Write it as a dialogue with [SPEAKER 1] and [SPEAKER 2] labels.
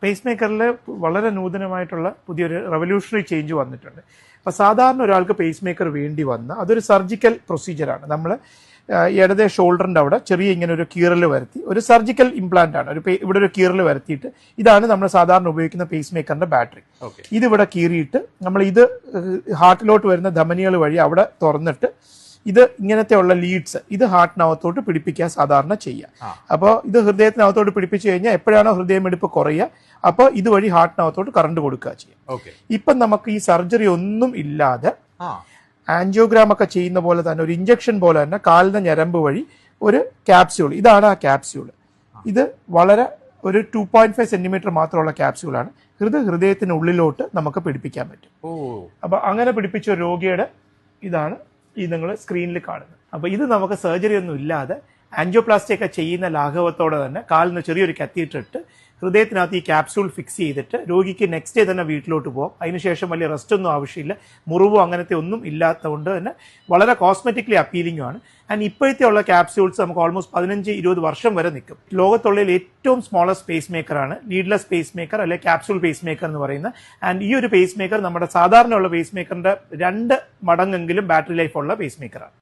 [SPEAKER 1] Pace മേക്കറിൽ വളരെ നൂതനമായിട്ടുള്ള പുതിയൊരു revolutionary change വന്നിട്ടുണ്ട്. അപ്പോൾ സാധാരണ ഒരാൾക്ക് പേസ് മേക്കർ വേണ്ടി വന്ന അതൊരു സർജിക്കൽ പ്രൊസീജിയറാണ്. നമ്മൾ ഇടതേ ഷോൾഡറിൻ്റെ അവിടെ ചെറിയ ഇങ്ങനെ ഒരു കീറൽ വരുത്തി ഒരു സർജിക്കൽ ഇംപ്ലാന്റ് ആണ്. ഇവിടെ ഒരു കീറൽ വരുത്തിയിട്ട് ഇതാണ് നമ്മൾ സാധാരണ ഉപയോഗിക്കുന്ന പേസ് മേക്കറിന്റെ ബാറ്ററി. ഇതിവിടെ കീറിയിട്ട് നമ്മൾ ഇത് ഹാർട്ടിലോട്ട് വരുന്ന ധമനികൾ വഴി അവിടെ തുറന്നിട്ട് ഇത് ഇങ്ങനത്തെ ഉള്ള ലീഡ്സ് ഇത് ഹാർട്ടിനകത്തോട്ട് പിടിപ്പിക്കാൻ സാധാരണ ചെയ്യുക. അപ്പോൾ ഇത് ഹൃദയത്തിനകത്തോട്ട് പിടിപ്പിച്ചു കഴിഞ്ഞാൽ എപ്പോഴാണോ ഹൃദയമിടിപ്പ് കുറയുക അപ്പോൾ ഇതുവഴി ഹാർട്ടിനകത്തോട്ട് കറണ്ട് കൊടുക്കുക ചെയ്യും. ഇപ്പം നമുക്ക് ഈ സർജറി ഒന്നും ഇല്ലാതെ ആൻജിയോഗ്രാം ഒക്കെ ചെയ്യുന്ന പോലെ തന്നെ ഒരു ഇഞ്ചക്ഷൻ പോലെ തന്നെ കാലിന്റെ ഞരമ്പ് വഴി ഒരു ക്യാപ്സ്യൂൾ, ഇതാണ് ആ ക്യാപ്സ്യൂൾ. ഇത് വളരെ ഒരു 2.5 സെന്റിമീറ്റർ മാത്രമുള്ള ക്യാപ്സ്യൂളാണ്. ഹൃദയത്തിനുള്ളിലോട്ട് നമുക്ക് പിടിപ്പിക്കാൻ പറ്റും. അപ്പൊ അങ്ങനെ പിടിപ്പിച്ച ഒരു രോഗിയുടെ ഇതാണ് ഈ നിങ്ങൾ സ്ക്രീനിൽ കാണുന്നത്. അപ്പൊ ഇത് നമുക്ക് സർജറി ഒന്നും ഇല്ലാതെ ആൻജിയോപ്ലാസ്റ്റി ഒക്കെ ചെയ്യുന്ന ലാഘവത്തോടെ തന്നെ കാലിന് ചെറിയൊരു കത്തീറ്ററിട്ട് ഹൃദയത്തിനകത്ത് ഈ ക്യാപ്സ്യൂൾ ഫിക്സ് ചെയ്തിട്ട് രോഗിക്ക് നെക്സ്റ്റ് ഡേ തന്നെ വീട്ടിലോട്ട് പോകാം. അതിനുശേഷം വലിയ റെസ്റ്റ് ഒന്നും ആവശ്യമില്ല. മുറിവോ അങ്ങനത്തെ ഒന്നും ഇല്ലാത്തതുകൊണ്ട് തന്നെ വളരെ കോസ്മെറ്റിക്കലി അപ്പീലിംഗും ആണ്. ആൻഡ് ഇപ്പോഴത്തെ ഉള്ള ക്യാപ്സ്യൂൾസ് നമുക്ക് ഓൾമോസ്റ്റ് 15-20 വർഷം വരെ നിൽക്കും. ലോകത്തുള്ളതിൽ ഏറ്റവും സ്മോളസ്റ്റ് പേസ് മേക്കറാണ് ലീഡ്ലെസ് പേസ് മേക്കർ അല്ലെ ക്യാപ്സ്യൂൾ പേസ് മേക്കർ എന്ന് പറയുന്നത്. ആൻഡ് ഈ ഒരു പേസ് മേക്കർ നമ്മുടെ സാധാരണയുള്ള പേസ് മേക്കറിന്റെ 2 മടങ്ങെങ്കിലും ബാറ്ററി ലൈഫ് ഉള്ള പേസ് മേക്കറാണ്.